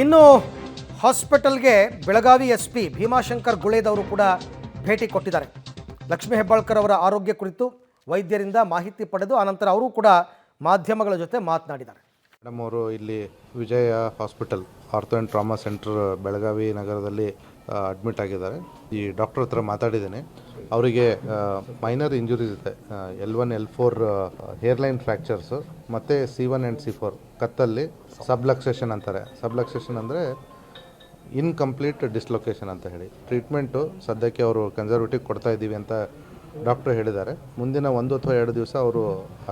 ಇನ್ನು ಹಾಸ್ಪಿಟಲ್ಗೆ Belagavi S P Bhimashankar ಗುಳೇದವರು ಕೂಡ ಭೇಟಿ ಕೊಟ್ಟಿದ್ದಾರೆ. ಲಕ್ಷ್ಮೀ ಹೆಬ್ಬಾಳ್ಕರ್ ಅವರ ಆರೋಗ್ಯ ಕುರಿತು ವೈದ್ಯರಿಂದ ಮಾಹಿತಿ ಪಡೆದು ಆನಂತರ ಅವರು ಕೂಡ ಮಾಧ್ಯಮಗಳ ಜೊತೆ ಮಾತನಾಡಿದ್ದಾರೆ. ಮೇಡಮ್ ಅವರು ಇಲ್ಲಿ Vijaya hospital ortho and trauma centre Belagavi ನಗರದಲ್ಲಿ ಅಡ್ಮಿಟ್ ಆಗಿದ್ದಾರೆ. ಈ ಡಾಕ್ಟರ್ ಹತ್ರ ಮಾತಾಡಿದ್ದೇನೆ. ಅವರಿಗೆ ಮೈನರ್ ಇಂಜುರೀಸ್ ಇದೆ. L1 L4 ಹೇರ್ಲೈನ್ ಫ್ರ್ಯಾಕ್ಚರ್ಸು ಮತ್ತು C1 ಆ್ಯಂಡ್ C4 ಕತ್ತಲ್ಲಿ ಸಬ್ಲಕ್ಸೇಷನ್ ಅಂತಾರೆ. ಸಬ್ಲಕ್ಸೇಷನ್ ಅಂದರೆ ಇನ್ಕಂಪ್ಲೀಟ್ ಡಿಸ್ಲೊಕೇಶನ್ ಅಂತ ಹೇಳಿ ಟ್ರೀಟ್ಮೆಂಟು ಸದ್ಯಕ್ಕೆ ಅವರು ಕನ್ಸರ್ವೇಟಿವ್ ಕೊಡ್ತಾ ಇದ್ದೀವಿ ಅಂತ ಡಾಕ್ಟ್ರು ಹೇಳಿದ್ದಾರೆ. ಮುಂದಿನ 1 ಅಥವಾ 2 ದಿವಸ ಅವರು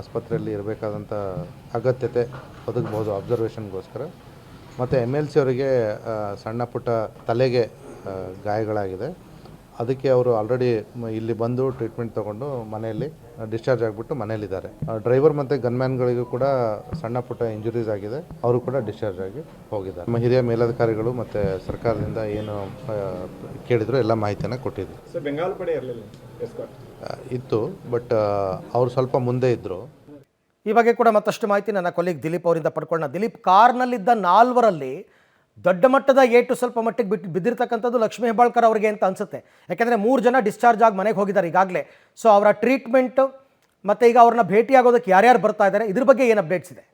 ಆಸ್ಪತ್ರೆಯಲ್ಲಿ ಇರಬೇಕಾದಂಥ ಅಗತ್ಯತೆ ಒದಗಬಹುದು ಅಬ್ಸರ್ವೇಷನ್ಗೋಸ್ಕರ. ಮತ್ತು MLC ಅವರಿಗೆ ಸಣ್ಣ ಪುಟ್ಟ ತಲೆಗೆ ಗಾಯಗಳಾಗಿದೆ. ಅದಕ್ಕೆ ಅವರು ಆಲ್ರೆಡಿ ಇಲ್ಲಿ ಬಂದು ಟ್ರೀಟ್ಮೆಂಟ್ ತೊಗೊಂಡು ಮನೆಯಲ್ಲಿ ಡಿಸ್ಚಾರ್ಜ್ ಆಗಿಬಿಟ್ಟು ಮನೆಯಲ್ಲಿದ್ದಾರೆ. ಡ್ರೈವರ್ ಮತ್ತು ಗನ್ಮ್ಯಾನ್ಗಳಿಗೂ ಕೂಡ ಸಣ್ಣ ಪುಟ್ಟ ಇಂಜುರೀಸ್ ಆಗಿದೆ. ಅವರು ಕೂಡ ಡಿಸ್ಚಾರ್ಜ್ ಆಗಿ ಹೋಗಿದ್ದಾರೆ. ನಮ್ಮ ಹಿರಿಯ ಮೇಲಧಿಕಾರಿಗಳು ಮತ್ತು ಸರ್ಕಾರದಿಂದ ಏನು ಕೇಳಿದ್ರು ಎಲ್ಲ ಮಾಹಿತಿಯನ್ನು ಕೊಟ್ಟಿದ್ದರು. ಇತ್ತು, ಬಟ್ ಅವರು ಸ್ವಲ್ಪ ಮುಂದೆ ಇದ್ದರು. ಈ ಬಗ್ಗೆ ಕೂಡ ಮತ್ತಷ್ಟು ಮಾಹಿತಿ ನನ್ನ ಕೊಲೀಗ್ ದಿಲೀಪ್ ಅವರಿಂದ ಪಡ್ಕೊಳ್ಳೋಣ. ದಿಲೀಪ್, ಕಾರ್ನಲ್ಲಿದ್ದ 4 ದೊಡ್ಡ ಮಟ್ಟದ ಏಟು ಸ್ವಲ್ಪ ಮಟ್ಟಿಗೆ ಬಿದ್ದಿರ್ತಕ್ಕಂಥದ್ದು ಲಕ್ಷ್ಮೀ ಹೆಬ್ಬಾಳ್ಕರ್ ಅವರಿಗೆ ಅಂತ ಅನಿಸುತ್ತೆ. ಯಾಕೆಂದರೆ 3 ಜನ ಡಿಸ್ಚಾರ್ಜ್ ಆಗಿ ಮನೆಗೆ ಹೋಗಿದ್ದಾರೆ ಈಗಾಗಲೇ. ಸೊ ಅವರ ಟ್ರೀಟ್ಮೆಂಟು ಮತ್ತು ಈಗ ಅವ್ರನ್ನ ಭೇಟಿಯಾಗೋದಕ್ಕೆ ಯಾರ್ಯಾರು ಬರ್ತಾ ಇದ್ದಾರೆ, ಇದ್ರ ಬಗ್ಗೆ ಏನು ಅಪ್ಡೇಟ್ಸ್ ಇದೆ?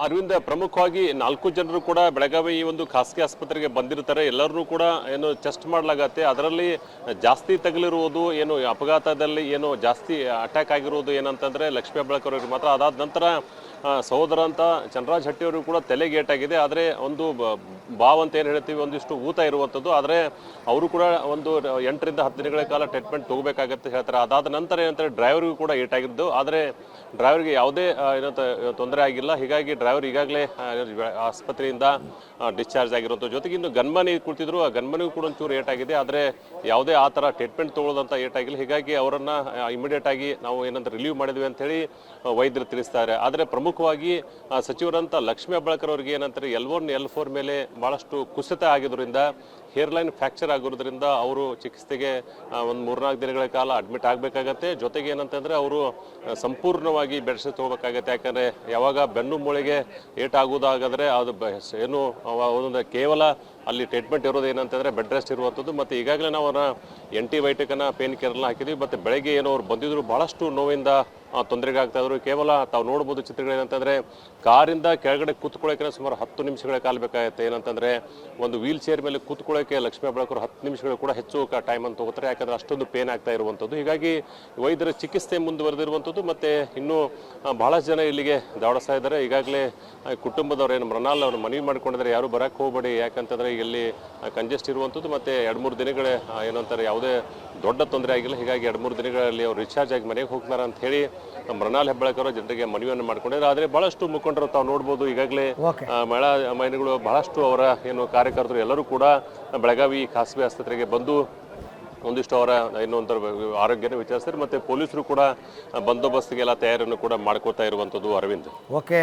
ಅರವಿಂದ, ಪ್ರಮುಖವಾಗಿ 4 ಜನರು ಕೂಡ ಬೆಳಗಾವಿ ಈ ಒಂದು ಖಾಸಗಿ ಆಸ್ಪತ್ರೆಗೆ ಬಂದಿರ್ತಾರೆ. ಎಲ್ಲರನ್ನೂ ಕೂಡ ಏನು ಟೆಸ್ಟ್ ಮಾಡಲಾಗತ್ತೆ. ಅದರಲ್ಲಿ ಜಾಸ್ತಿ ತಗುಲಿರುವುದು ಏನು ಅಪಘಾತದಲ್ಲಿ ಏನು ಜಾಸ್ತಿ ಅಟ್ಯಾಕ್ ಆಗಿರುವುದು ಏನಂತಂದರೆ ಲಕ್ಷ್ಮೀ ಹೆಬ್ಬಾಳ್ಕರ್ ಅವರಿಗೆ ಮಾತ್ರ. ಅದಾದ ನಂತರ ಸಹೋದರ ಅಂತ ಚಂದ್ರರಾಜ್ ಹಟ್ಟಿ ಅವರಿಗೂ ಕೂಡ ತಲೆಗೆ ಏಟಾಗಿದೆ. ಆದರೆ ಒಂದು ಬಾವ್ ಅಂತ ಏನು ಹೇಳ್ತೀವಿ, ಒಂದಿಷ್ಟು ಊತ ಇರುವಂಥದ್ದು. ಆದರೆ ಅವರು ಕೂಡ ಒಂದು 8 ರಿಂದ 10 ದಿನಗಳ ಕಾಲ ಟ್ರೀಟ್ಮೆಂಟ್ ತೊಗೋಬೇಕಾಗತ್ತೆ ಹೇಳ್ತಾರೆ. ಅದಾದ ನಂತರ ಏನಂತಾರೆ ಡ್ರೈವರ್ಗೂ ಕೂಡ ಏಟಾಗಿದ್ದು, ಆದರೆ ಡ್ರೈವರ್ಗೆ ಯಾವುದೇ ಏನಂತ ತೊಂದರೆ ಆಗಿಲ್ಲ. ಹೀಗಾಗಿ ಡ್ರೈವರ್ ಈಗಾಗಲೇ ಆಸ್ಪತ್ರೆಯಿಂದ ಡಿಸ್ಚಾರ್ಜ್ ಆಗಿರುವಂಥ ಜೊತೆಗೆ ಇನ್ನು ಗನ್ಮನಿ ಕುಳಿತಿದ್ರು, ಆ ಗನ್ಮನಿಗೂ ಕೂಡ ಒಂಚೂರು ಏಟಾಗಿದೆ. ಆದರೆ ಯಾವುದೇ ಆ ಥರ ಟ್ರೀಟ್ಮೆಂಟ್ ತೊಗೊಳ್ಳೋದಂಥ ಏಟಾಗಿಲ್ಲ. ಹೀಗಾಗಿ ಅವರನ್ನು ಇಮಿಡಿಯೇಟ್ ಆಗಿ ನಾವು ಏನಂತ ರಿಲೀವ್ ಮಾಡಿದ್ವಿ ಅಂಥೇಳಿ ವೈದ್ಯರು ತಿಳಿಸ್ತಾರೆ. ಆದರೆ ಪ್ರಮುಖವಾಗಿ ಸಚಿವರಂತ ಲಕ್ಷ್ಮೀ ಹೆಬ್ಬಾಳ್ಕರ್ ಅವರಿಗೆ ಏನಂತಾರೆ L1 L4 ಮೇಲೆ ಭಾಳಷ್ಟು ಕುಸಿತ ಆಗಿದ್ದರಿಂದ, ಹೇರ್ಲೈನ್ ಫ್ರ್ಯಾಕ್ಚರ್ ಆಗಿರೋದ್ರಿಂದ ಅವರು ಚಿಕಿತ್ಸೆಗೆ ಒಂದು 3-4 ದಿನಗಳ ಕಾಲ ಅಡ್ಮಿಟ್ ಆಗಬೇಕಾಗತ್ತೆ. ಜೊತೆಗೆ ಏನಂತಂದರೆ ಅವರು ಸಂಪೂರ್ಣವಾಗಿ ಬೆಡ್ ರೆಸ್ಟ್ ತೊಗೋಬೇಕಾಗತ್ತೆ. ಯಾಕಂದರೆ ಯಾವಾಗ ಬೆನ್ನು ಮೂಳೆಗೆ ಏಟಾಗೋದಾಗಾದರೆ ಅದು ಏನು ಒಂದೊಂದು ಕೇವಲ ಅಲ್ಲಿ ಟ್ರೀಟ್ಮೆಂಟ್ ಇರೋದು ಏನಂತಂದರೆ ಬೆಡ್ ರೆಸ್ಟ್ ಇರುವಂಥದ್ದು. ಮತ್ತು ಈಗಾಗಲೇ ನಾವು ಅವರ ಆ್ಯಂಟಿಬಯೋಟಿಕನ್ನು ಪೇನ್ ಕೇರ್ನ ಹಾಕಿದ್ವಿ. ಮತ್ತು ಬೆಳಗ್ಗೆ ಏನೋ ಅವ್ರು ಬಂದಿದ್ರು ಭಾಳಷ್ಟು ನೋವಿಂದ ತೊಂದರೆಗಾಗ್ತಾಯಿದ್ರು. ಕೇವಲ ತಾವು ನೋಡ್ಬೋದು ಚಿತ್ರಗಳೇನಂತಂದರೆ ಕಾರಿಂದ ಕೆಳಗಡೆ ಕೂತ್ಕೊಳ್ಳೋಕೆ ಸುಮಾರು 10 ನಿಮಿಷಗಳ ಕಾಲ ಬೇಕಾಗುತ್ತೆ. ಏನಂತಂದರೆ ಒಂದು ವೀಲ್ ಚೇರ್ ಮೇಲೆ ಕೂತ್ಕೊಳ್ಳೋಕೆ ಲಕ್ಷ್ಮೀ ಹೆಬ್ಬಾಳ್ಕರ್ 10 ನಿಮಿಷಗಳು ಕೂಡ ಹೆಚ್ಚು ಟೈಮನ್ನು ತೊಗೋತಾರೆ. ಯಾಕಂದರೆ ಅಷ್ಟೊಂದು ಪೇನ್ ಆಗ್ತಾ ಇರುವಂಥದ್ದು. ಹೀಗಾಗಿ ವೈದ್ಯರ ಚಿಕಿತ್ಸೆ ಮುಂದುವರೆದಿರುವಂಥದ್ದು. ಮತ್ತು ಇನ್ನೂ ಭಾಳಷ್ಟು ಜನ ಇಲ್ಲಿಗೆ ಧಾವಿಸ್ತಾ ಇದ್ದಾರೆ. ಈಗಾಗಲೇ ಕುಟುಂಬದವ್ರು ಏನು ಮೃಣಾಲ್ ಅವರು ಮನವಿ ಮಾಡ್ಕೊಂಡಿದ್ದಾರೆ, ಯಾರು ಬರೋಕ್ಕೆ ಹೋಗಬೇಡಿ, ಯಾಕಂತಂದರೆ ಇಲ್ಲಿ ಕಂಜೆಸ್ಟ್ ಇರುವಂಥದ್ದು. ಮತ್ತು 2-3 ದಿನಗಳೇ ಏನಂತಾರೆ ಯಾವುದೇ ದೊಡ್ಡ ತೊಂದರೆ ಆಗಿಲ್ಲ. ಹೀಗಾಗಿ 2-3 ದಿನಗಳಲ್ಲಿ ಅವ್ರು ರಿಚಾರ್ಜ್ ಆಗಿ ಮನೆಗೆ ಹೋಗ್ತಾರೆ ಅಂತ ಹೇಳಿ ಮೃಣಾಲ್ ಹೆಬ್ಬಾಳ್ಕರ್ ಜನರಿಗೆ ಮನವಿಯನ್ನು ಮಾಡ್ಕೊಂಡಿದ್ದಾರೆ. ಆದರೆ ಬಹಳಷ್ಟು ಮುಖಂಡರು ತಾವು ನೋಡ್ಬೋದು ಈಗಾಗಲೇ ಮಹಿಳಾ ಮಹಿಳೆಗಳು ಬಹಳಷ್ಟು ಅವರ ಏನು ಕಾರ್ಯಕರ್ತರು ಎಲ್ಲರೂ ಕೂಡ ಬೆಳಗಾವಿ ಖಾಸಗಿ ಆಸ್ಪತ್ರೆಗೆ ಬಂದು ಒಂದಿಷ್ಟು ಅವರ ಇನ್ನೊಂದರ ಆರೋಗ್ಯನ ವಿಚಾರಿಸ್ತಾರೆ. ಮತ್ತು ಪೊಲೀಸರು ಕೂಡ ಬಂದೋಬಸ್ತಿಗೆಲ್ಲ ತಯಾರಿಯನ್ನು ಕೂಡ ಮಾಡ್ಕೋತಾ ಇರುವಂಥದ್ದು. ಅರವಿಂದ್, ಓಕೆ.